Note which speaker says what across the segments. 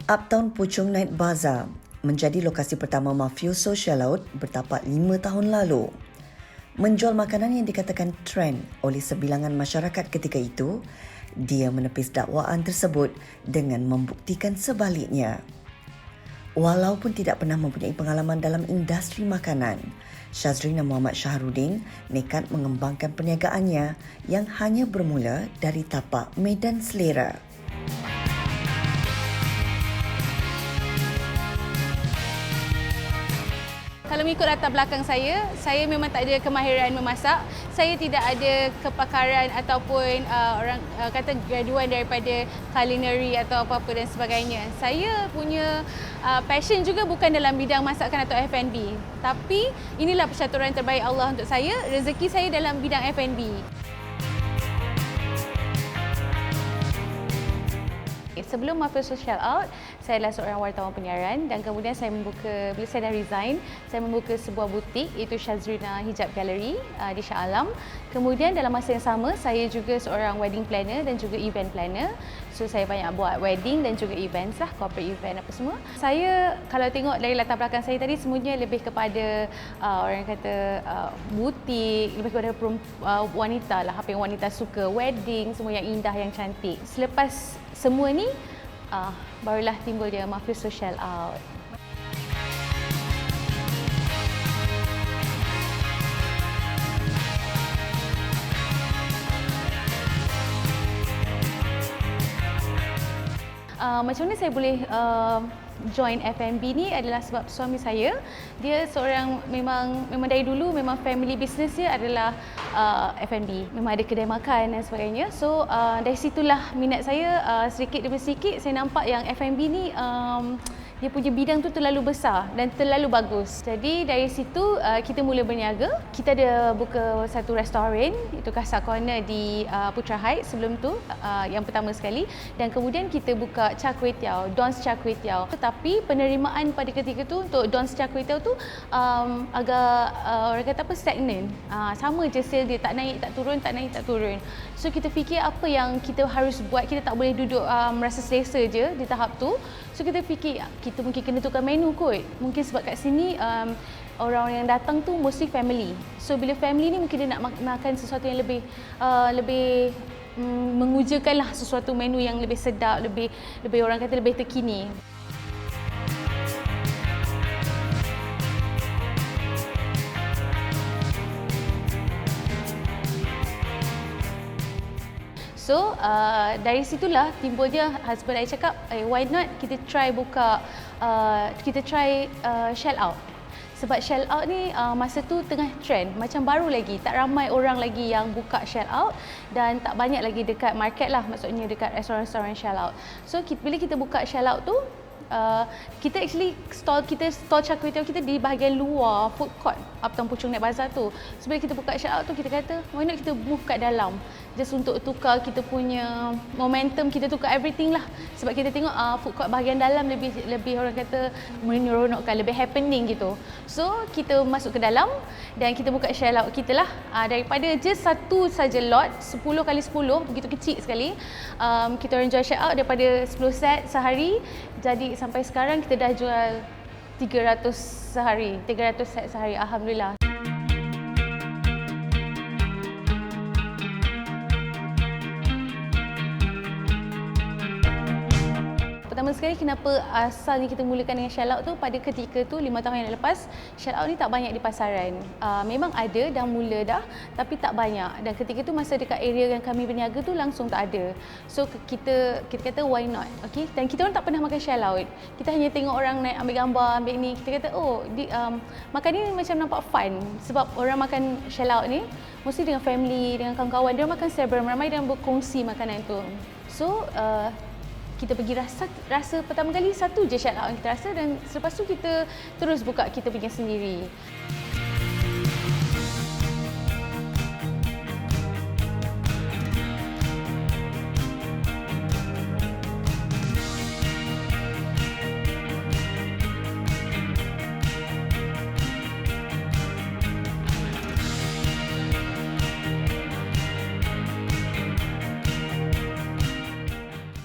Speaker 1: Uptown Puchong Night Bazaar menjadi lokasi pertama mafioso shell out bertapak 5 tahun lalu. Menjual makanan yang dikatakan trend oleh sebilangan masyarakat ketika itu, dia menepis dakwaan tersebut dengan membuktikan sebaliknya. Walaupun tidak pernah mempunyai pengalaman dalam industri makanan, Syazrina Muhammad Shahrudin nekat mengembangkan perniagaannya yang hanya bermula dari tapak medan selera.
Speaker 2: Kalau mengikut latar belakang saya memang tak ada kemahiran memasak. Saya tidak ada kepakaran ataupun orang kata graduan daripada culinary atau apa-apa dan sebagainya. Saya punya passion juga bukan dalam bidang masakan atau F&B. Tapi inilah percaturan terbaik Allah untuk saya, rezeki saya dalam bidang F&B. Sebelum Mafioso Shell Out, saya adalah seorang wartawan penyiaran dan kemudian bila saya dah resign, saya membuka sebuah butik iaitu Syazrina Hijab Gallery di Shah Alam. Kemudian dalam masa yang sama, saya juga seorang wedding planner dan juga event planner. So saya banyak buat wedding dan juga events lah, corporate event apa semua. Saya kalau tengok dari latar belakang saya tadi semuanya lebih kepada orang kata butik, lebih kepada wanita lah, apa yang wanita suka, wedding, semua yang indah, yang cantik. Selepas semua ni barulah timbul dia Mafioso Shell Out. Macam mana saya boleh join F&B ni adalah sebab suami saya, dia seorang memang dari dulu memang family business dia adalah F&B, memang ada kedai makan dan sebagainya. So dari situlah minat saya, sedikit demi sedikit saya nampak yang F&B ni dia punya bidang tu terlalu besar dan terlalu bagus. Jadi dari situ kita mula berniaga. Kita ada buka satu restoran, itu Casa Corner di Putra Heights sebelum tu, yang pertama sekali. Dan kemudian kita buka Char Kway Teow, Don's Char Kway Teow. Tetapi penerimaan pada ketika tu untuk Don's Char Kway Teow tu agak orang kata apa, stagnan. Sama je sale dia, tak naik tak turun, tak naik tak turun. So kita fikir apa yang kita harus buat, kita tak boleh duduk merasa selesa je di tahap tu. So kita fikir kita mungkin kena tukar menu kot. Mungkin sebab kat sini orang-orang yang datang tu mostly family. So bila family ni mungkin dia nak makan sesuatu yang lebih mengujakanlah sesuatu menu yang lebih sedap, lebih orang kata lebih terkini. So dari situlah timbul dia, husband saya cakap, why not kita try buka, Shell Out. Sebab Shell Out ni masa tu tengah trend, macam baru lagi, tak ramai orang lagi yang buka Shell Out dan tak banyak lagi dekat market lah, maksudnya dekat restoran-restoran Shell Out. So bila kita buka Shell Out tu, kita actually stall Char Kway Teow kita di bahagian luar food court Uptown Puchong Night Bazaar tu. So bila kita buka Shell Out tu, kita kata why not kita move kat dalam just untuk tukar kita punya momentum, kita tukar everything lah. Sebab kita tengok food court bahagian dalam lebih orang kata menyeronokkan, lebih happening gitu. So kita masuk ke dalam dan kita buka Shell Out kita lah. Daripada just satu saja lot 10 kali 10, begitu kecil sekali, kita orang jual Shell Out daripada 10 set sehari, jadi sampai sekarang kita dah jual 300 set sehari, alhamdulillah. Pertama sekali, kenapa asalnya kita mulakan dengan Shell Out tu, pada ketika tu 5 tahun yang lepas, Shell Out ni tak banyak di pasaran. Memang ada, dah mula dah, tapi tak banyak. Dan ketika tu masa dekat area yang kami berniaga tu langsung tak ada. So kita kata why not? Okay? Dan kita orang tak pernah makan Shell Out. Kita hanya tengok orang naik ambil gambar, ambil ni. Kita kata makan ni macam nampak fun. Sebab orang makan Shell Out ni mesti dengan family, dengan kawan-kawan. Dia makan secara beramai dan berkongsi makanan tu. So kita pergi rasa pertama kali satu je Shell Out yang kita rasa, dan selepas tu kita terus buka kita punya sendiri.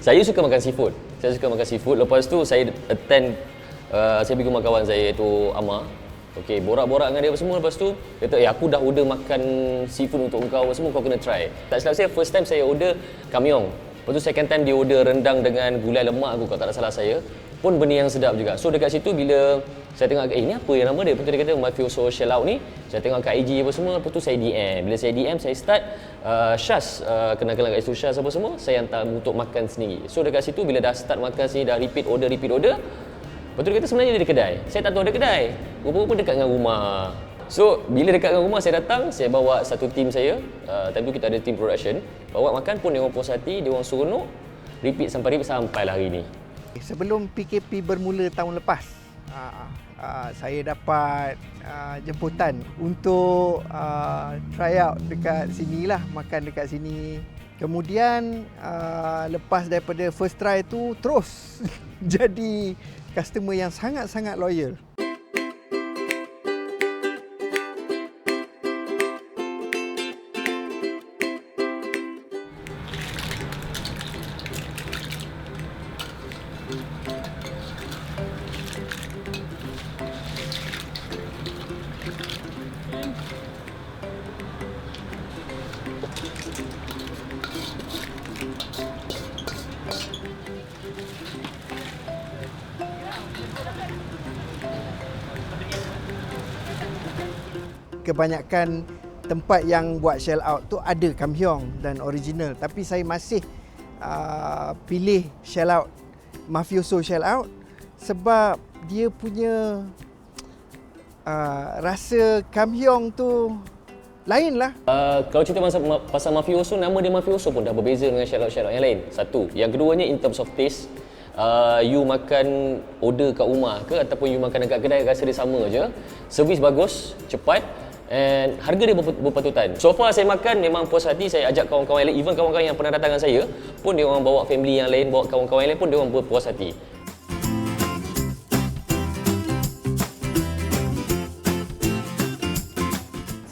Speaker 3: Saya suka makan seafood. Lepas tu saya attend, saya pergi rumah kawan saya iaitu Amar. Okey, borak-borak dengan dia apa semua. Lepas tu dia kata, aku dah order makan seafood untuk kau semua, kau kena try. Tak silap saya, first time saya order kamyong. Lepas tu second time dia order rendang dengan gulai lemak aku, kalau tak salah saya. Pun benda yang sedap juga. So dekat situ bila saya tengok, ni apa yang nama dia? Lepas tu dia kata Mafioso Shell Out ni. Saya tengok kat IG apa semua. Lepas tu saya DM. Bila saya DM, saya start Syaz, kenal-kenal kat situ Syaz apa semua. Saya hantar untuk makan sendiri. So dekat situ bila dah start makan sendiri, dah repeat order. Lepas tu dia kata sebenarnya dia ada kedai. Saya tak tahu ada kedai. Rupa-rupa dekat dengan rumah. So bila dekat dengan rumah saya datang, saya bawa satu tim saya. Time tu kita ada tim production. Bawa makan pun dia orang puas hati, dia orang seronok. Repeat sampailah hari ni.
Speaker 4: Sebelum PKP bermula tahun lepas, saya dapat jemputan untuk try out dekat sini lah, makan dekat sini. Kemudian lepas daripada first try tu terus jadi customer yang sangat-sangat loyal. Kebanyakan tempat yang buat shell out tu ada kamyong dan original, tapi saya masih pilih shell out, Mafioso Shell Out, sebab dia punya rasa kamyong tu lain lah.
Speaker 3: Kalau cerita pasal Mafioso, nama dia Mafioso pun dah berbeza dengan Shell Out yang lain. Satu. Yang keduanya in terms of taste, you makan order kat rumah ke ataupun you makan dekat kedai, rasa dia sama je. Servis bagus, cepat, and harga dia berpatutan. So far saya makan memang puas hati. Saya ajak kawan-kawan lain, even kawan-kawan yang pernah datang dengan saya pun dia orang bawa family yang lain, bawa kawan-kawan yang lain pun dia orang berpuas hati.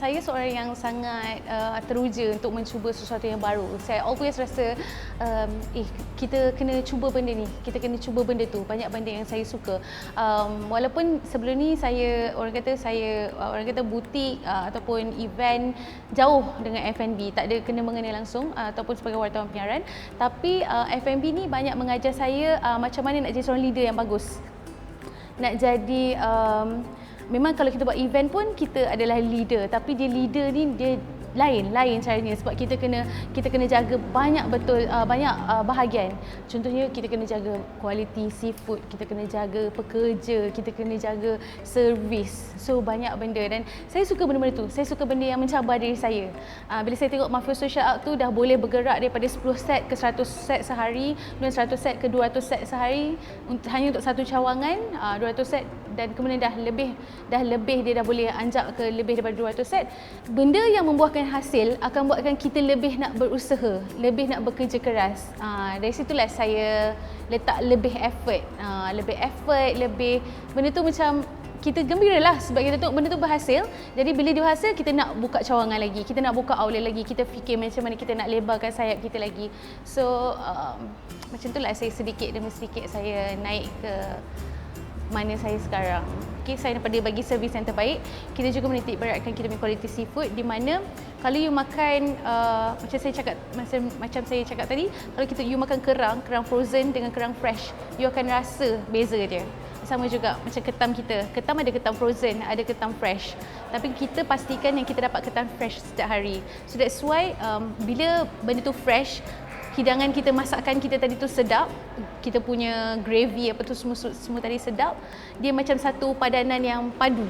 Speaker 2: Saya seorang yang sangat teruja untuk mencuba sesuatu yang baru. Saya always rasa kita kena cuba benda ni, kita kena cuba benda tu. Banyak benda yang saya suka. Walaupun sebelum ni orang kata butik ataupun event jauh dengan F&B, tak ada kena mengena langsung ataupun sebagai wartawan penyiaran, tapi F&B ni banyak mengajar saya macam mana nak jadi seorang leader yang bagus. Nak jadi memang kalau kita buat event pun kita adalah leader, tapi dia leader ni dia lain caranya, sebab kita kena jaga banyak bahagian. Contohnya kita kena jaga kualiti seafood, kita kena jaga pekerja, kita kena jaga servis. So banyak benda dan saya suka benda-benda tu. Saya suka benda yang mencabar diri saya. Bila saya tengok Mafioso Shell Out tu dah boleh bergerak daripada 10 set ke 100 set sehari, kemudian 100 set ke 200 set sehari hanya untuk satu cawangan, 200 set, dan kemudian dah lebih dia dah boleh anjak ke lebih daripada 200 set. Benda yang membuahkan hasil akan buatkan kita lebih nak berusaha, lebih nak bekerja keras. Dari situlah saya letak lebih effort, lebih benda tu macam kita gembira lah sebab kita tengok benda tu berhasil. Jadi bila dia berhasil, kita nak buka cawangan lagi, kita nak buka outlet lagi, kita fikir macam mana kita nak lebarkan sayap kita lagi. So macam tu lah saya sedikit demi sedikit saya naik ke mana saya sekarang. Okay, saya daripada bagi servis yang terbaik, kita juga menitik beratkan kita punya quality seafood, di mana kalau you makan macam saya cakap tadi, kalau you makan kerang frozen dengan kerang fresh, you akan rasa beza dia. Sama juga macam ketam kita. Ketam ada ketam frozen, ada ketam fresh. Tapi kita pastikan yang kita dapat ketam fresh setiap hari. So that's why bila benda tu fresh, hidangan kita, masakan kita tadi tu sedap, kita punya gravy apa tu semua tadi sedap, dia macam satu padanan yang padu.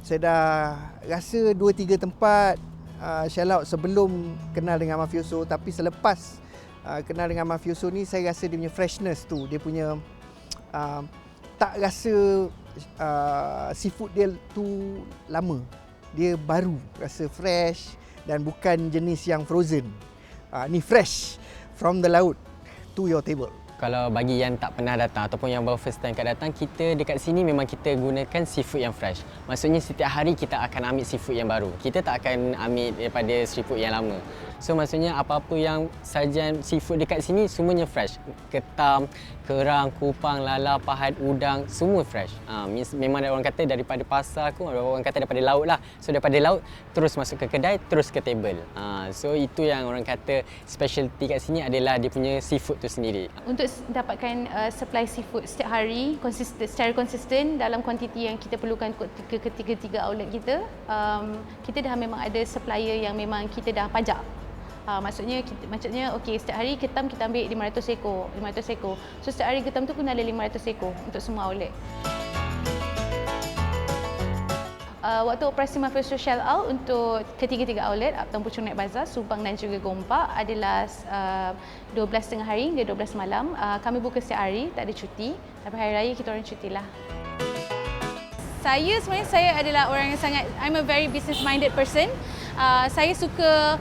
Speaker 4: Saya dah rasa 2-3 tempat shell out sebelum kenal dengan Mafioso, tapi selepas kenal dengan Mafioso ni saya rasa dia punya freshness tu, dia punya tak rasa seafood dia tu lama. Dia baru, rasa fresh dan bukan jenis yang frozen. Ni fresh from the laut to your table.
Speaker 5: kalau bagi yang tak pernah datang ataupun yang baru first time datang, kita dekat sini memang kita gunakan seafood yang fresh. Maksudnya setiap hari kita akan ambil seafood yang baru. Kita tak akan ambil daripada seafood yang lama. So maksudnya apa-apa yang sajian seafood dekat sini semuanya fresh. Ketam, kerang, kupang, lala, pahat, udang, semua fresh. Memang ada orang kata daripada pasar ada orang kata daripada laut lah. So daripada laut terus masuk ke kedai, terus ke table. So itu yang orang kata specialty kat sini adalah dia punya seafood tu sendiri.
Speaker 2: Untuk dapatkan supply seafood setiap hari secara konsisten dalam kuantiti yang kita perlukan ketiga outlet kita, kita dah memang ada supplier yang memang kita dah pajak. Maksudnya okey, setiap hari ketam kita ambil 500 ekor. So setiap hari ketam tu pun ada 500 ekor untuk semua outlet. Waktu operasi Mafia Social Out untuk ketiga-tiga outlet, Uptown Puchong Night Bazaar, Subang dan juga Gombak adalah 12.30 hari hingga 12 malam. Kami buka setiap hari, tak ada cuti. Tapi hari raya kita orang cuti lah. Sebenarnya saya adalah orang yang I'm a very business minded person. Saya suka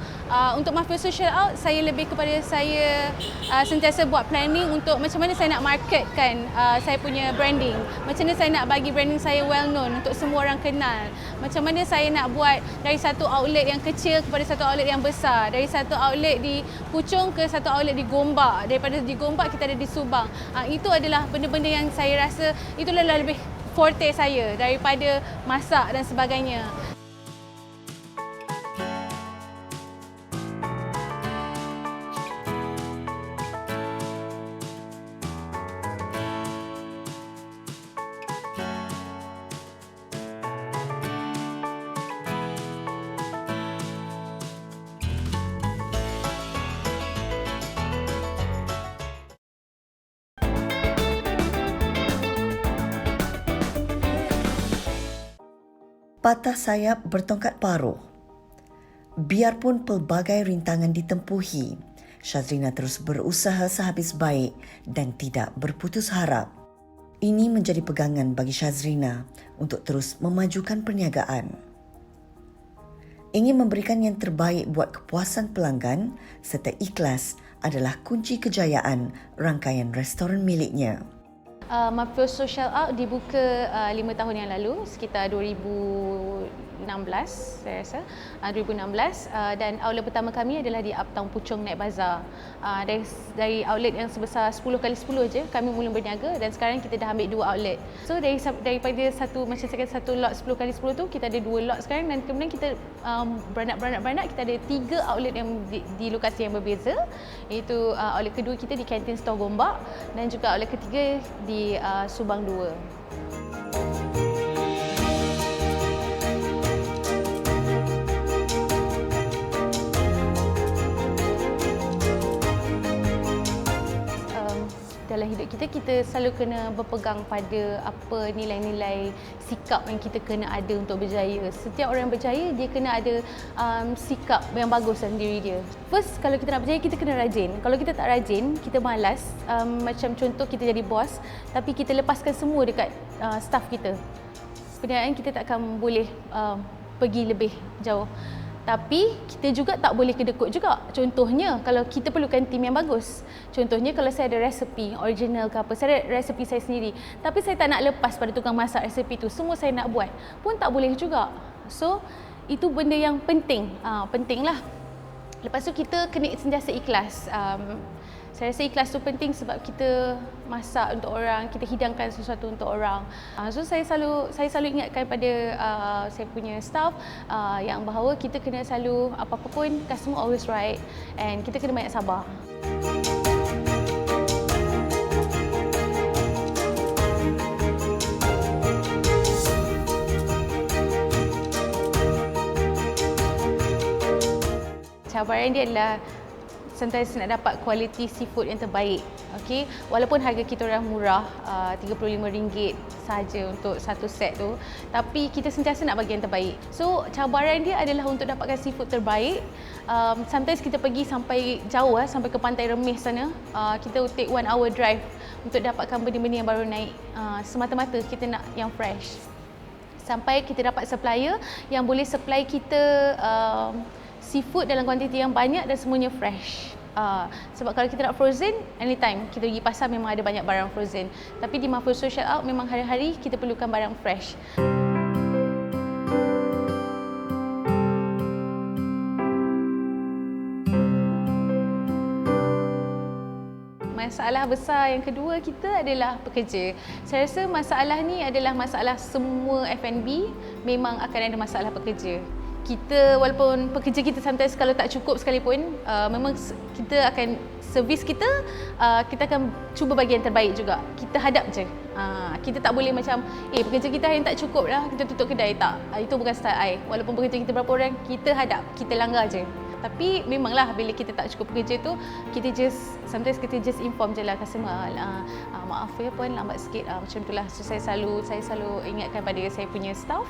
Speaker 2: untuk Mafia Social Out, saya lebih kepada saya sentiasa buat planning untuk macam mana saya nak marketkan saya punya branding. Macam mana saya nak bagi branding saya well known untuk semua orang kenal. Macam mana saya nak buat dari satu outlet yang kecil kepada satu outlet yang besar. Dari satu outlet di Puchong ke satu outlet di Gombak. Daripada di Gombak kita ada di Subang. Itu adalah benda-benda yang saya rasa itulah lebih forte saya daripada masak dan sebagainya.
Speaker 1: Patah sayap bertongkat paruh. Biarpun pelbagai rintangan ditempuhi, Syazrina terus berusaha sehabis baik dan tidak berputus harap. Ini menjadi pegangan bagi Syazrina untuk terus memajukan perniagaan. Ingin memberikan yang terbaik buat kepuasan pelanggan serta ikhlas adalah kunci kejayaan rangkaian restoran miliknya.
Speaker 2: Mafia Social Out dibuka 5 tahun yang lalu, sekitar 2016 saya rasa, 2016, dan outlet pertama kami adalah di Uptown Puchong Night Bazaar. Dari outlet yang sebesar 10x10 je kami mula berniaga, dan sekarang kita dah ambil 2 outlet. So daripada satu lot 10x10 tu kita ada 2 lot sekarang, dan kemudian kita beranak kita ada 3 outlet yang di lokasi yang berbeza, iaitu outlet kedua kita di Kantin Store Gombak dan juga outlet ketiga di Subang 2. Dalam hidup kita selalu kena berpegang pada apa nilai-nilai sikap yang kita kena ada untuk berjaya. Setiap orang yang berjaya, dia kena ada sikap yang bagus dalam diri dia. First, kalau kita nak berjaya, kita kena rajin. Kalau kita tak rajin, kita malas. Macam contoh, kita jadi bos, tapi kita lepaskan semua dekat staff kita. Perniagaan kita tak akan boleh pergi lebih jauh. Tapi kita juga tak boleh kedekut juga. Contohnya, kalau kita perlukan tim yang bagus. Contohnya, kalau saya ada resepi original ke apa, saya ada resepi saya sendiri. Tapi saya tak nak lepas pada tukang masak resepi tu. Semua saya nak buat. Pun tak boleh juga. So, itu benda yang penting. Penting lah. Lepas tu, kita kena sentiasa ikhlas. Saya rasa ikhlas tu penting sebab kita masak untuk orang, kita hidangkan sesuatu untuk orang. So saya selalu ingatkan pada saya punya staff yang bahawa kita kena selalu apa-apa pun customer always right, and kita kena banyak sabar. Cabaran dia adalah sentiasa nak dapat kualiti seafood yang terbaik. Okey, walaupun harga kita orang murah, RM35 saja untuk satu set tu, tapi kita sentiasa nak bagi yang terbaik. So, cabaran dia adalah untuk dapatkan seafood terbaik. Sometimes kita pergi sampai jauh, sampai ke Pantai Remis sana. Kita take 1 hour drive untuk dapatkan benda-benda yang baru naik. Semata-mata kita nak yang fresh. Sampai kita dapat supplier yang boleh supply kita seafood dalam kuantiti yang banyak dan semuanya fresh. Sebab kalau kita nak frozen, anytime kita pergi pasar memang ada banyak barang frozen. Tapi di Mafia Social Out memang hari-hari kita perlukan barang fresh. Masalah besar yang kedua kita adalah pekerja. Saya rasa masalah ni adalah masalah semua F&B, memang akan ada masalah pekerja. Kita walaupun pekerja kita sometimes kalau tak cukup sekalipun, memang kita akan servis kita akan cuba bagi yang terbaik juga. Kita hadap je. Kita tak boleh macam pekerja kita hari ni tak cukup lah, kita tutup kedai. Tak. Itu bukan style I. Walaupun pekerja kita berapa orang, kita hadap, kita langgar je. Tapi memanglah bila kita tak cukup pekerja tu, sometimes kita just inform je lah customer, maaf ya puan lambat sikit, macam itulah. So saya selalu ingatkan pada saya punya staff,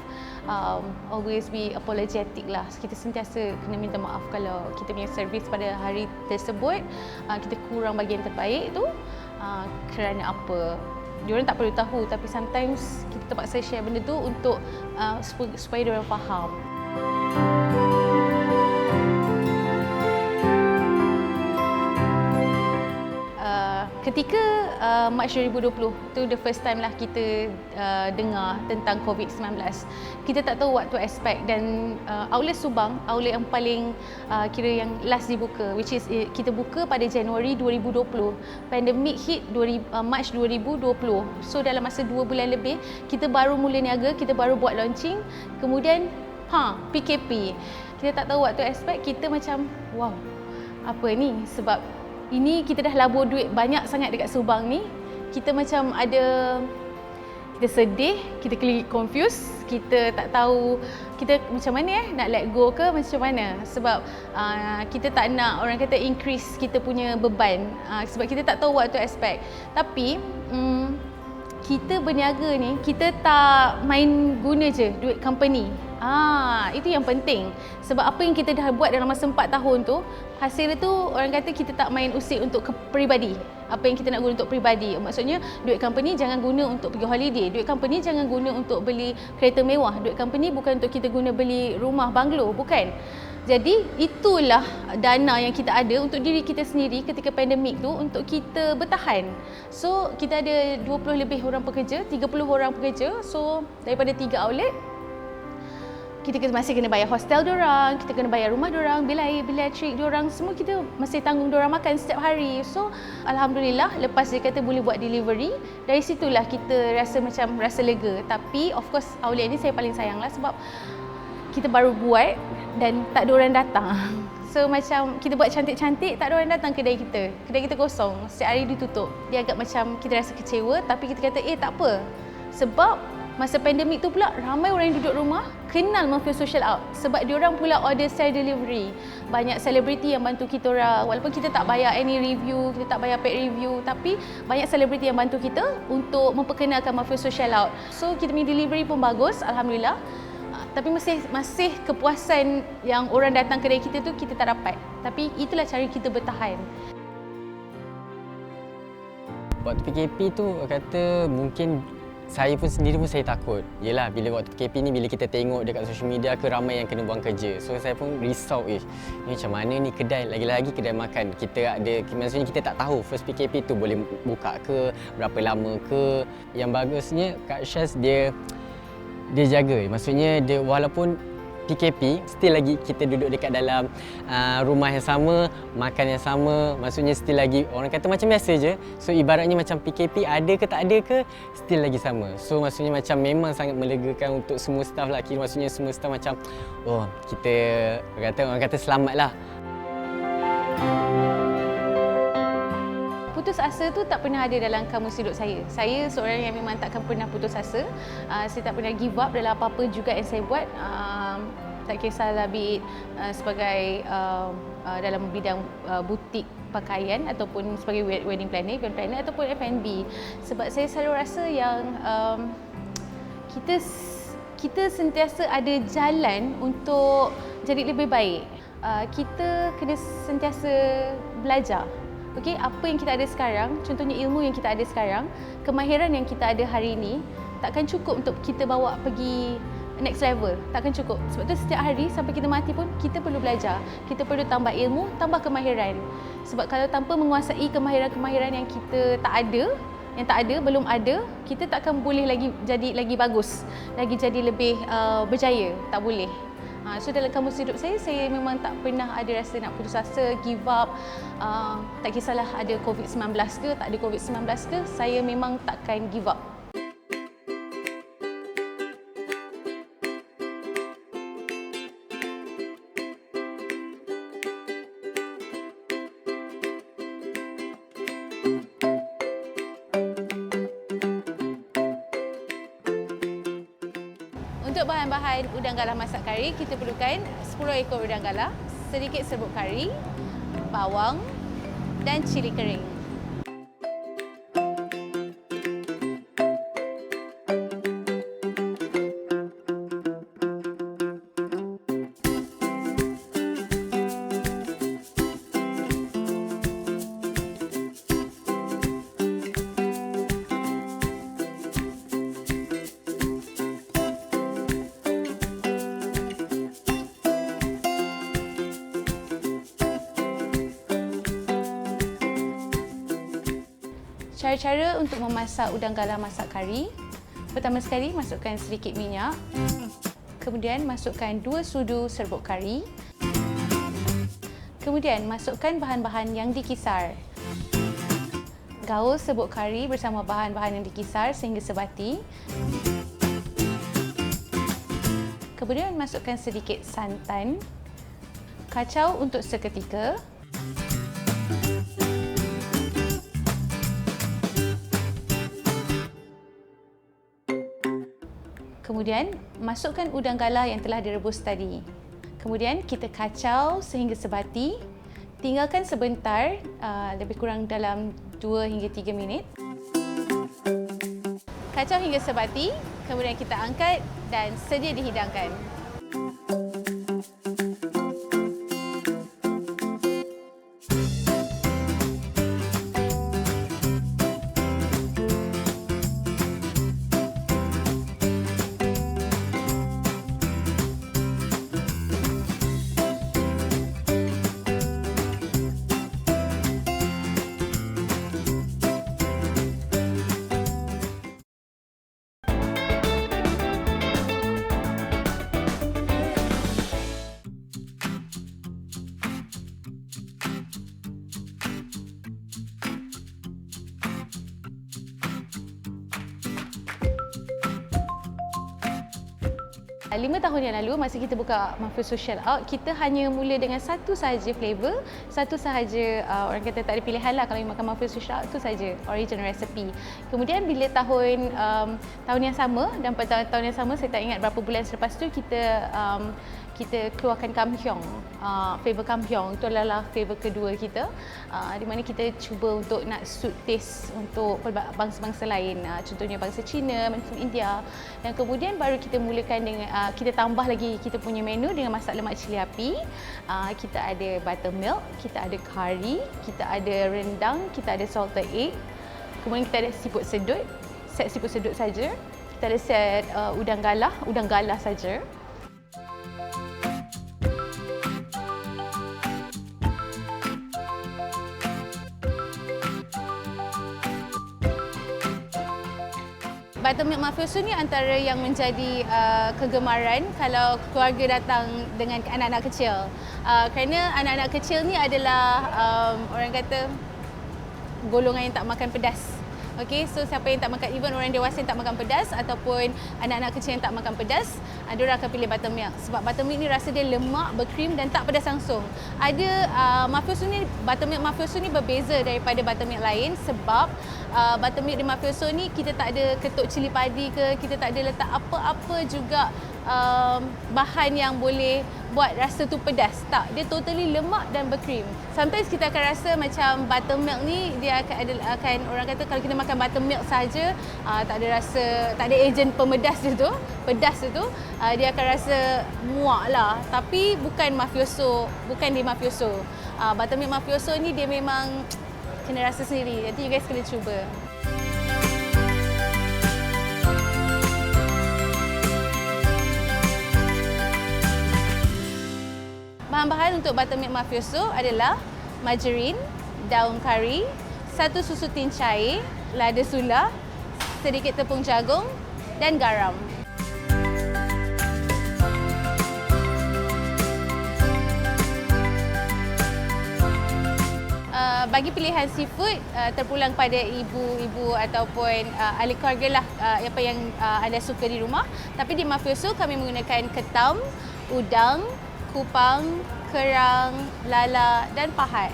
Speaker 2: always be apologetic lah. Kita sentiasa kena minta maaf kalau kita punya servis pada hari tersebut kita kurang bagi yang terbaik tu, kerana apa. Diorang tak perlu tahu, tapi sometimes kita terpaksa share benda tu untuk supaya diorang faham. Ketika Mac 2020 tu the first time lah kita dengar tentang COVID-19. Kita tak tahu what to expect, dan outlet Subang, outlet yang paling kira yang last dibuka, which is kita buka pada Januari 2020. Pandemic hit March 2020. So dalam masa 2 bulan lebih kita baru mula niaga, kita baru buat launching, kemudian PKP. Kita tak tahu what to expect. Kita macam wow, apa ni? Sebab ini kita dah labur duit banyak sangat dekat Subang ni. Kita macam kita sedih, kita confused, kita tak tahu kita macam mana nak let go ke macam mana. Sebab kita tak nak orang kata increase kita punya beban, sebab kita tak tahu what to expect. Tapi kita berniaga ni, kita tak main guna je duit company. Itu yang penting. Sebab apa yang kita dah buat dalam masa 4 tahun tu, hasil tu orang kata kita tak main usik untuk peribadi. Apa yang kita nak guna untuk peribadi. Maksudnya duit company jangan guna untuk pergi holiday. Duit company jangan guna untuk beli kereta mewah. Duit company bukan untuk kita guna beli rumah banglo, bukan. Jadi itulah dana yang kita ada untuk diri kita sendiri ketika pandemik tu, untuk kita bertahan. So kita ada 20 lebih orang pekerja, 30 orang pekerja. So daripada 3 outlet, kita masih kena bayar hostel diorang, kita kena bayar rumah diorang, bil air, bil elektrik diorang, semua kita masih tanggung diorang makan setiap hari. So alhamdulillah, lepas dia kata boleh buat delivery, dari situlah kita rasa lega. Tapi of course outlet ni saya paling sayang lah, sebab kita baru buat dan tak ada orang datang. So macam kita buat cantik-cantik, tak ada orang datang kedai kita. Kedai kita kosong, setiap hari ditutup. Dia agak macam kita rasa kecewa, tapi kita kata tak apa. Sebab masa pandemik tu pula ramai orang yang duduk rumah kenal Mafia Social Out, sebab diorang pula order secara delivery. Banyak selebriti yang bantu kita orang, walaupun kita tak bayar any review, kita tak bayar paid review, tapi banyak selebriti yang bantu kita untuk memperkenalkan Mafia Social Out. So kita punya delivery pun bagus, alhamdulillah. Tapi masih kepuasan yang orang datang kedai kita tu kita tak dapat. Tapi itulah cara kita bertahan.
Speaker 5: Waktu PKP tu kata mungkin saya pun sendiri pun saya takut. Yelah, bila waktu PKP ni, bila kita tengok dekat social media ke ramai yang kena buang kerja. So saya pun risau, ni macam mana ni kedai, lagi-lagi kedai makan. Maksudnya kita tak tahu first PKP tu boleh buka ke, berapa lama ke. Yang bagusnya Kak Syaz dia jaga. Maksudnya dia walaupun PKP, still lagi kita duduk dekat dalam rumah yang sama, makan yang sama. Maksudnya still lagi orang kata macam biasa je. So ibaratnya macam PKP ada ke tak ada ke, still lagi sama. So maksudnya macam memang sangat melegakan untuk semua staff lah. Maksudnya semua staff macam kita orang kata selamat lah.
Speaker 2: Putus asa tu tak pernah ada dalam kamus hidup saya. Saya seorang yang memang takkan pernah putus asa. Saya tak pernah give up dalam apa-apa juga yang saya buat. Tak kisahlah be it sebagai dalam bidang butik pakaian, ataupun sebagai wedding planner, event planner, ataupun F&B. Sebab saya selalu rasa yang kita sentiasa ada jalan untuk jadi lebih baik. Kita kena sentiasa belajar. Okey, apa yang kita ada sekarang, contohnya ilmu yang kita ada sekarang, kemahiran yang kita ada hari ini, takkan cukup untuk kita bawa pergi next level. Takkan cukup. Sebab tu setiap hari sampai kita mati pun kita perlu belajar. Kita perlu tambah ilmu, tambah kemahiran. Sebab kalau tanpa menguasai kemahiran-kemahiran yang kita belum ada, kita tak akan boleh jadi lagi bagus, lagi jadi lebih berjaya. Tak boleh. So dalam kamus hidup saya memang tak pernah ada rasa nak putus asa, give up. Tak kisahlah ada COVID-19 ke, tak ada COVID-19 ke, saya memang takkan give up. Untuk bahan-bahan udang galah masak kari, kita perlukan 10 ekor udang galah, sedikit serbuk kari, bawang dan cili kering. Cara-cara untuk memasak udang galah masak kari. Pertama sekali, masukkan sedikit minyak. Kemudian masukkan 2 sudu serbuk kari. Kemudian masukkan bahan-bahan yang dikisar. Gaul serbuk kari bersama bahan-bahan yang dikisar sehingga sebati. Kemudian masukkan sedikit santan. Kacau untuk seketika. Kemudian, masukkan udang galah yang telah direbus tadi. Kemudian, kita kacau sehingga sebati. Tinggalkan sebentar, lebih kurang dalam 2 hingga 3 minit. Kacau hingga sebati, kemudian kita angkat dan sedia dihidangkan. Lima tahun yang lalu, masa kita buka Mafia Social Out, kita hanya mula dengan satu sahaja flavor, satu sahaja orang kata tak ada pilihan lah kalau you makan Mafia Social Out, tu saja original recipe. Kemudian bila tahun yang sama dan pada tahun yang sama, saya tak ingat berapa bulan selepas tu, kita keluarkan kamhyong, flavor kamhyong. Itu adalah flavor kedua kita, di mana kita cuba untuk nak suit taste untuk bangsa-bangsa lain, contohnya bangsa Cina, bangsa India. Dan kemudian baru kita mulakan dengan kita tambah lagi kita punya menu dengan masak lemak cili api. Kita ada buttermilk, kita ada kari, kita ada rendang, kita ada salted egg. Kemudian kita ada siput sedut, set siput sedut saja. Kita ada set udang galah saja. Buttermilk mafioso ni antara yang menjadi kegemaran kalau keluarga datang dengan anak-anak kecil. Kerana anak-anak kecil ni adalah orang kata golongan yang tak makan pedas. Okey, so siapa yang tak makan, even orang dewasa yang tak makan pedas ataupun anak-anak kecil yang tak makan pedas, diorang akan pilih buttermilk. Sebab buttermilk ni rasa dia lemak, berkrim dan tak pedas langsung. Ada buttermilk mafioso ni berbeza daripada buttermilk lain sebab buttermilk di mafioso ni kita tak ada ketuk cili padi ke, kita tak ada letak apa-apa juga bahan yang boleh buat rasa tu pedas. Tak, dia totally lemak dan berkrim. Sometimes kita akan rasa macam buttermilk ni dia akan orang kata kalau kita makan buttermilk saja, tak ada rasa, tak ada ejen pedas dia tu, dia akan rasa muak lah. Tapi bukan mafioso, bukan di mafioso. Buttermilk mafioso ni dia memang kena rasa sendiri. Nanti you guys kena cuba. untuk buttermilk mafioso adalah margarin, daun kari, 1 susu tin cair, lada sula, sedikit tepung jagung dan garam. Bagi pilihan seafood, terpulang pada ibu-ibu ataupun ahli keluarga lah apa yang anda suka di rumah. Tapi di mafioso kami menggunakan ketam, udang, kupang, kerang, lala dan pahat.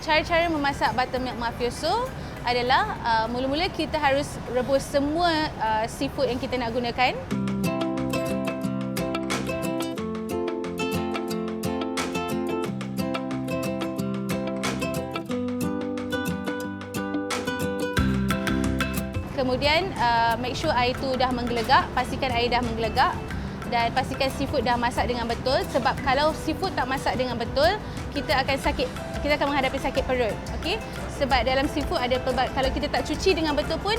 Speaker 2: Cara-cara memasak buttermilk mafioso adalah mula-mula kita harus rebus semua seafood yang kita nak gunakan. Kemudian make sure air tu dah menggelegak, pastikan air dah menggelegak dan pastikan seafood dah masak dengan betul, sebab kalau seafood tak masak dengan betul, kita akan menghadapi sakit perut. Okey? Sebab dalam seafood ada kalau kita tak cuci dengan betul pun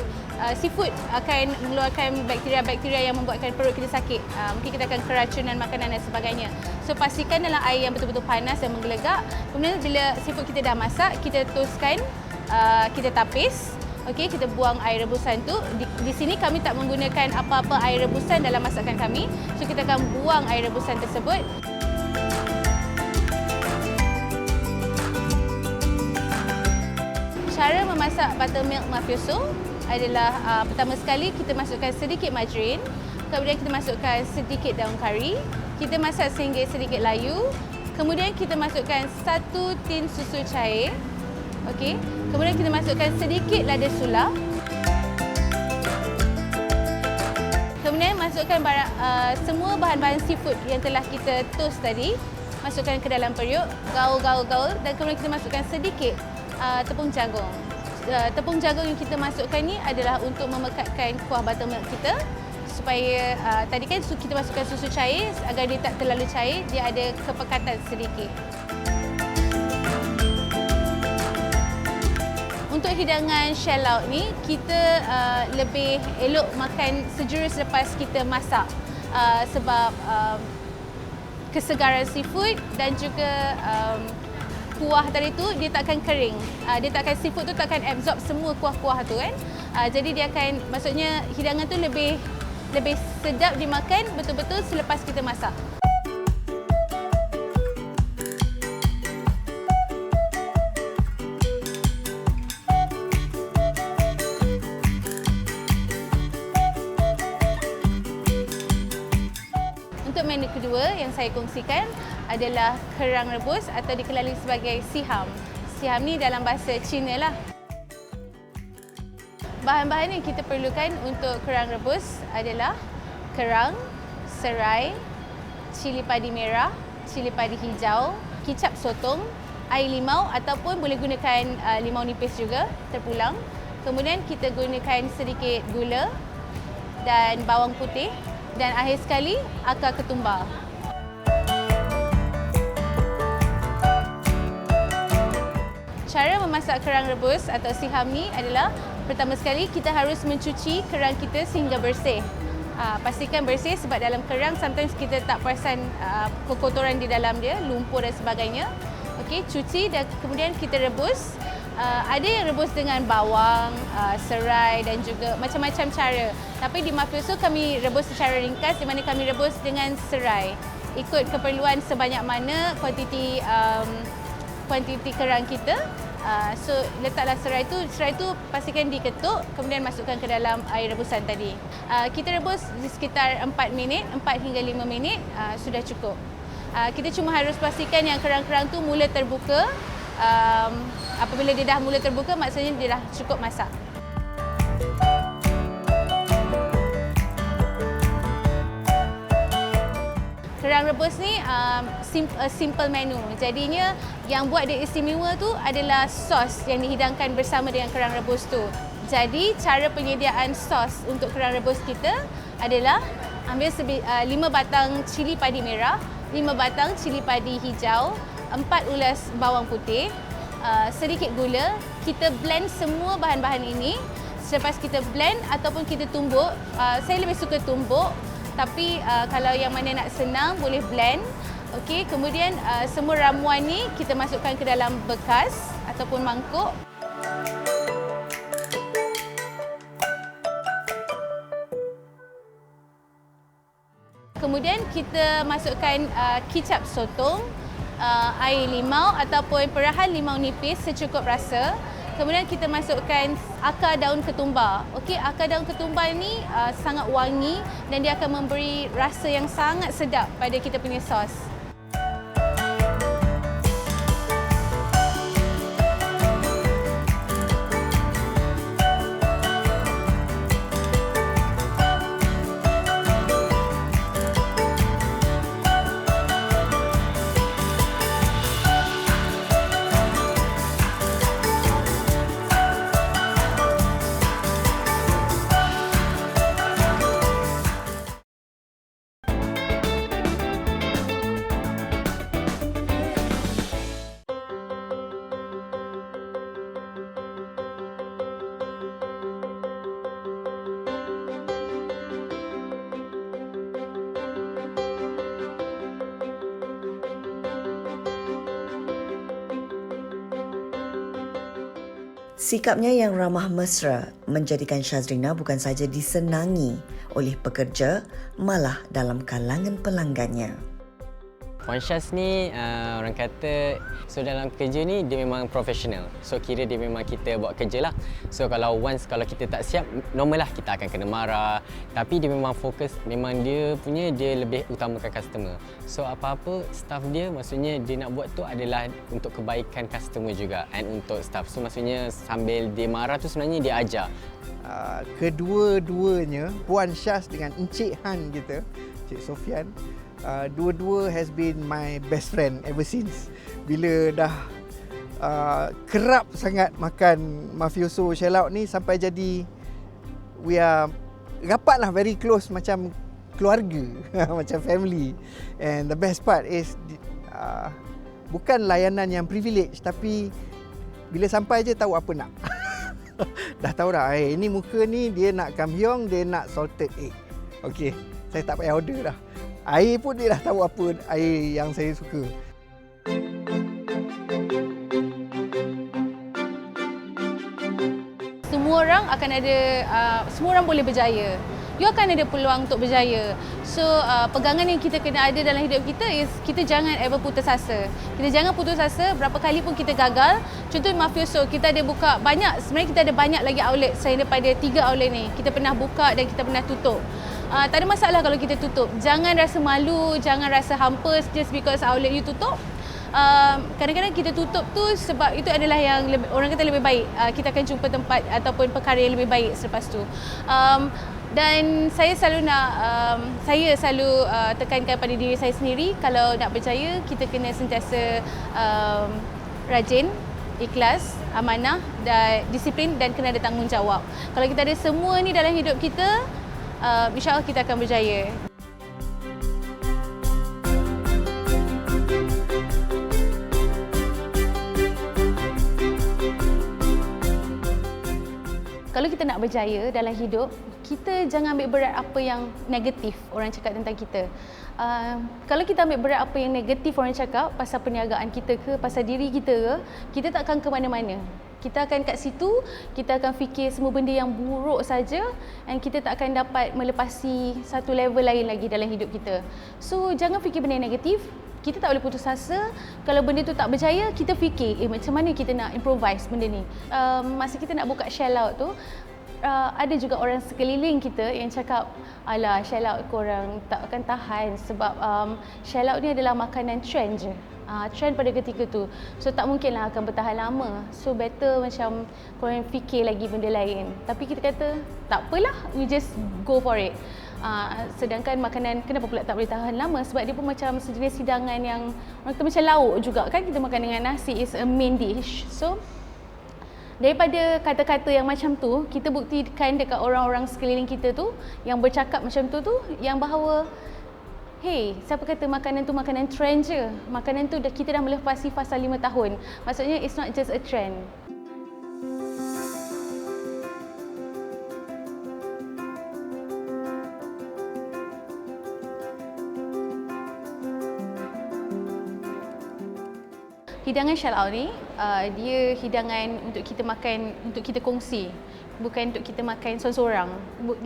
Speaker 2: seafood akan mengeluarkan bakteria-bakteria yang membuatkan perut kita sakit. Mungkin kita akan keracunan makanan dan sebagainya. So pastikan dalam air yang betul-betul panas dan menggelegak. Kemudian bila seafood kita dah masak, kita toskan, kita tapis. Okey, kita buang air rebusan tu. Di sini kami tak menggunakan apa-apa air rebusan dalam masakan kami. So kita akan buang air rebusan tersebut. Cara memasak buttermilk mafioso adalah pertama sekali kita masukkan sedikit margarin, kemudian kita masukkan sedikit daun kari, kita masak sehingga sedikit layu, kemudian kita masukkan 1 tin susu cair. Okey, kemudian kita masukkan sedikit lada sula. Kemudian masukkan semua bahan-bahan seafood yang telah kita toast tadi, masukkan ke dalam periuk, gaul dan kemudian kita masukkan sedikit tepung jagung. Tepung jagung yang kita masukkan ni adalah untuk memekatkan kuah buttermilk kita supaya tadi kan kita masukkan susu cair, agar dia tak terlalu cair, dia ada kepekatan sedikit. Untuk hidangan shell out ni, kita lebih elok makan sejurus selepas kita masak sebab kesegaran seafood dan juga kuah tadi tu dia tak akan kering. Seafood tu tak akan absorb semua kuah-kuah tu kan. Jadi dia akan, maksudnya hidangan tu lebih sedap dimakan betul-betul selepas kita masak. Untuk menu kedua yang saya kongsikan adalah kerang rebus atau dikenali sebagai siham. Siham ni dalam bahasa Cina lah. Bahan-bahan yang kita perlukan untuk kerang rebus adalah kerang, serai, cili padi merah, cili padi hijau, kicap sotong, air limau ataupun boleh gunakan limau nipis juga terpulang. Kemudian kita gunakan sedikit gula dan bawang putih. Dan akhir sekali, akar ketumbar. Cara memasak kerang rebus atau siham ni adalah pertama sekali kita harus mencuci kerang kita sehingga bersih. Pastikan bersih sebab dalam kerang sometimes kita tak perasan kotoran di dalam dia, lumpur dan sebagainya. Okey, cuci dan kemudian kita rebus. Ada yang rebus dengan bawang, serai dan juga macam-macam cara. Tapi di mafioso kami rebus secara ringkas, di mana kami rebus dengan serai. Ikut keperluan sebanyak mana kuantiti kerang kita. So letaklah serai tu pastikan diketuk, kemudian masukkan ke dalam air rebusan tadi. Kita rebus di sekitar 4 minit, 4 hingga 5 minit sudah cukup. Kita cuma harus pastikan yang kerang-kerang tu mula terbuka. Apabila dia dah mula terbuka, maksudnya dia dah cukup masak. Kerang rebus ni simple menu. Jadinya yang buat dia istimewa tu adalah sos yang dihidangkan bersama dengan kerang rebus tu. Jadi cara penyediaan sos untuk kerang rebus kita adalah ambil 5 batang cili padi merah, 5 batang cili padi hijau, 4 ulas bawang putih, sedikit gula. Kita blend semua bahan-bahan ini selepas kita blend ataupun kita tumbuk. Saya lebih suka tumbuk, tapi kalau yang mana nak senang boleh blend. Okey, kemudian semua ramuan ni kita masukkan ke dalam bekas ataupun mangkuk. Kemudian kita masukkan kicap sotong, air limau ataupun perahan limau nipis secukup rasa. Kemudian kita masukkan akar daun ketumbar. Okey, akar daun ketumbar ni sangat wangi dan dia akan memberi rasa yang sangat sedap pada kita punya sos.
Speaker 1: Sikapnya yang ramah mesra menjadikan Syazrina bukan saja disenangi oleh pekerja, malah dalam kalangan pelanggannya.
Speaker 5: Puan Syaz ni orang kata, so dalam kerja ni dia memang profesional. So kira dia memang kita buat kerja lah. So kalau kita tak siap, normal lah kita akan kena marah. Tapi dia memang fokus, memang dia lebih utamakan customer. So apa-apa staff dia, maksudnya dia nak buat tu adalah untuk kebaikan customer juga and untuk staff. So maksudnya sambil dia marah tu sebenarnya dia ajar.
Speaker 4: Kedua-duanya, Puan Syaz dengan Encik Han kita, Encik Sofian, dua-dua has been my best friend ever since. Bila dah kerap sangat makan mafioso shell out ni sampai jadi we are rapat lah, very close, macam keluarga, macam family. And the best part is bukan layanan yang privilege, tapi bila sampai je tahu apa nak. Dah tahu dah, ini muka ni dia nak kamhyong, dia nak salted egg. Okey, saya tak payah order dah. Air pun dia dah tahu apa air yang saya suka.
Speaker 2: Semua orang akan ada, semua orang boleh berjaya. You akan ada peluang untuk berjaya. So, pegangan yang kita kena ada dalam hidup kita is kita jangan ever putus asa. Kita jangan putus asa, berapa kali pun kita gagal. Contoh mafioso, kita ada buka banyak, sebenarnya kita ada banyak lagi outlet selain daripada 3 outlet ni. Kita pernah buka dan kita pernah tutup. Tak ada masalah kalau kita tutup. Jangan rasa malu, jangan rasa hampa just because outlet you tutup. Kadang-kadang kita tutup tu sebab itu adalah yang orang kata lebih baik. Kita akan jumpa tempat ataupun perkara yang lebih baik selepas tu. Dan saya selalu tekankan pada diri saya sendiri, kalau nak berjaya kita kena sentiasa rajin, ikhlas, amanah, dan disiplin dan kena ada tanggungjawab. Kalau kita ada semua ni dalam hidup kita, insya-Allah kita akan berjaya. Kalau kita nak berjaya dalam hidup, kita jangan ambil berat apa yang negatif orang cakap tentang kita. Kalau kita ambil berat apa yang negatif orang cakap pasal perniagaan kita ke, pasal diri kita ke, kita tak akan ke mana-mana. Kita akan kat situ, kita akan fikir semua benda yang buruk saja dan kita tak akan dapat melepasi satu level lain lagi dalam hidup kita. So, jangan fikir benda yang negatif. Kita tak boleh putus asa. Kalau benda tu tak berjaya, kita fikir, macam mana kita nak improvise benda ni. Masa kita nak buka shell out tu, ada juga orang sekeliling kita yang cakap, alah, shell out korang tak akan tahan sebab shell out ni adalah makanan trend je. Trend pada ketika tu. So tak mungkinlah akan bertahan lama. So better macam korang fikir lagi benda lain. Tapi kita kata, tak apalah, we just go for it. Sedangkan makanan kenapa pula tak boleh tahan lama? Sebab dia pun macam sejenis hidangan yang orang kata macam lauk juga kan, kita makan dengan nasi, is a main dish. So daripada kata-kata yang macam tu, kita buktikan dekat orang-orang sekeliling kita tu yang bercakap macam tu yang bahawa hey, siapa kata makanan tu makanan trend je? Makanan tu kita dah melepasi fasa 5 tahun. Maksudnya it's not just a trend. Hidangan shout out ni, dia hidangan untuk kita makan, untuk kita kongsi. Bukan untuk kita makan seorang-seorang.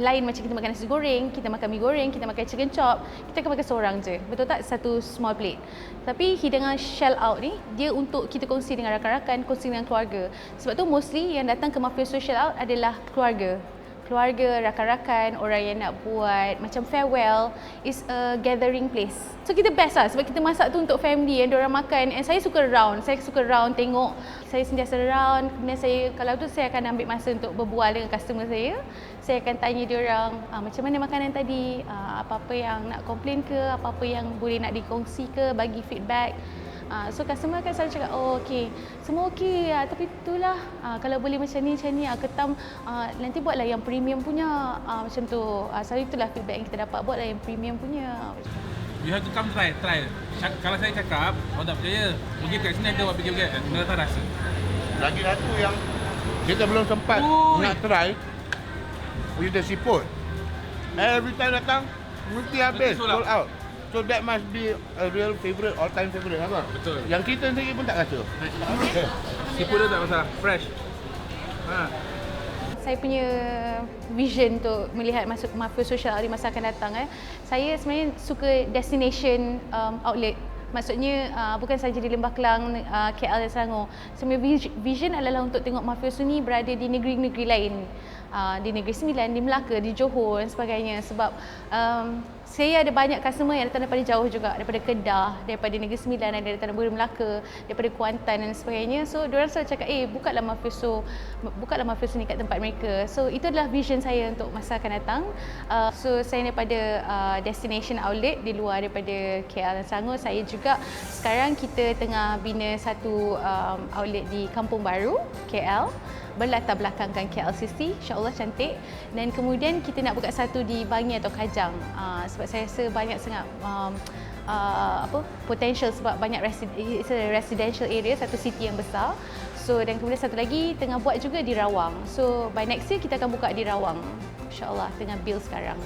Speaker 2: Lain macam kita makan nasi goreng, kita makan mi goreng, kita makan chicken chop, kita akan makan seorang je. Betul tak? Satu small plate. Tapi hidangan shell out ni, dia untuk kita kongsi dengan rakan-rakan, kongsi dengan keluarga. Sebab tu mostly yang datang ke Mafioso Shell Out adalah keluarga. Keluarga, rakan-rakan, orang yang nak buat macam farewell, is a gathering place. So kita best lah sebab kita masak tu untuk family yang diorang makan, and saya suka round tengok, saya sentiasa round. Kemudian saya, kalau tu saya akan ambil masa untuk berbual dengan customer saya akan tanya diorang macam mana makanan tadi, apa-apa yang nak komplain ke, apa-apa yang boleh nak dikongsi ke, bagi feedback. So customer akan selalu cakap, oh okey, semua okey, tapi itulah kalau boleh macam ni, ketam nanti buatlah yang premium punya, macam tu. Selalu itulah feedback yang kita dapat, buatlah yang premium punya.
Speaker 6: You have to come try. Kalau saya cakap, orang tak percaya, pergi kat sini ada buat fikir-fikir, kena datang rasa.
Speaker 7: Lagi satu yang kita belum sempat nak try, with the seafood. Every time datang, mesti habis, sold out. So that must be a real favourite, all-time favourite, apa?
Speaker 6: Betul.
Speaker 7: Yang kita sendiri pun tak rasa.
Speaker 6: Seafood dia tak masalah, fresh.
Speaker 2: Saya punya vision untuk melihat masuk Mafioso Shell Out di masa akan datang, saya sebenarnya suka destination outlet. Maksudnya bukan saja di Lembah Kelang, KL dan Selangor. Sebenarnya vision adalah untuk tengok Mafioso ni berada di negeri-negeri lain. Di Negeri Sembilan, di Melaka, di Johor dan sebagainya. Sebab saya ada banyak customer yang datang daripada jauh juga, daripada Kedah, daripada Negeri Sembilan, ada datang daripada Melaka, daripada Kuantan dan sebagainya. So diorang selalu cakap, bukalah Mafioso ni kat tempat mereka. So itu adalah vision saya untuk masa akan datang. So saya daripada destination outlet di luar daripada KL dan Selangor. Saya juga sekarang kita tengah bina satu outlet di Kampung Baru, KL, berlatar belakangkan KLCC, insyaAllah cantik. Dan kemudian kita nak buka satu di Bangi atau Kajang, sebab saya rasa banyak sangat potential, sebab banyak residential area, satu city yang besar. So dan kemudian satu lagi tengah buat juga di Rawang. So by next year kita akan buka di Rawang, insyaAllah, tengah build sekarang.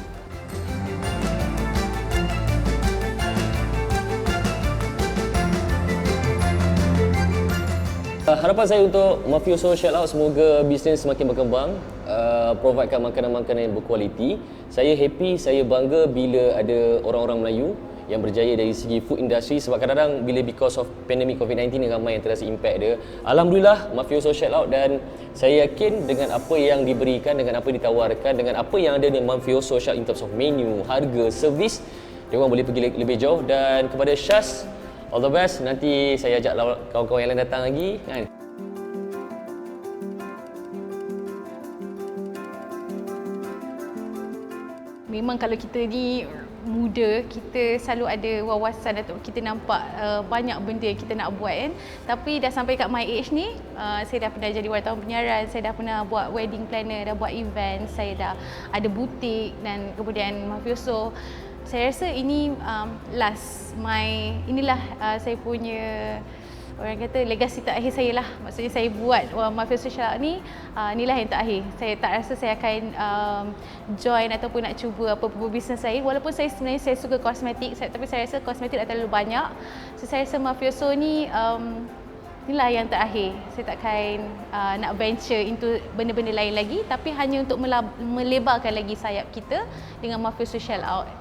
Speaker 3: Harapan saya untuk Mafioso Shell Out, semoga bisnes semakin berkembang, providekan makanan-makanan yang berkualiti. Saya happy, saya bangga bila ada orang-orang Melayu yang berjaya dari segi food industry, sebab kadang-kadang bila because of pandemic COVID-19 ni ramai yang terasa impact dia. Alhamdulillah Mafioso Shell Out, dan saya yakin dengan apa yang diberikan, dengan apa ditawarkan, dengan apa yang ada di Mafioso Shell Out in terms of menu, harga, servis, dia orang boleh pergi lebih jauh. Dan kepada Syaz, all the best. Nanti saya ajak kawan-kawan yang lain datang lagi, kan?
Speaker 2: Memang kalau kita ni muda, kita selalu ada wawasan atau kita nampak banyak benda yang kita nak buat, kan. Tapi dah sampai kat my age ni, saya dah pernah jadi wartawan penyiaran, saya dah pernah buat wedding planner, dah buat event, saya dah ada butik, dan kemudian Mafioso. Saya rasa ini inilah saya punya, orang kata, legasi terakhir saya lah. Maksudnya saya buat Mafioso Shell Out ni, inilah yang terakhir. Saya tak rasa saya akan join ataupun nak cuba apa-apa bisnes lain. Walaupun saya sebenarnya saya suka kosmetik, tapi saya rasa kosmetik dah terlalu banyak. So saya rasa Mafioso ni inilah yang terakhir. Saya takkan nak venture into benda-benda lain lagi, tapi hanya untuk melebarkan lagi sayap kita dengan Mafioso Shell Out.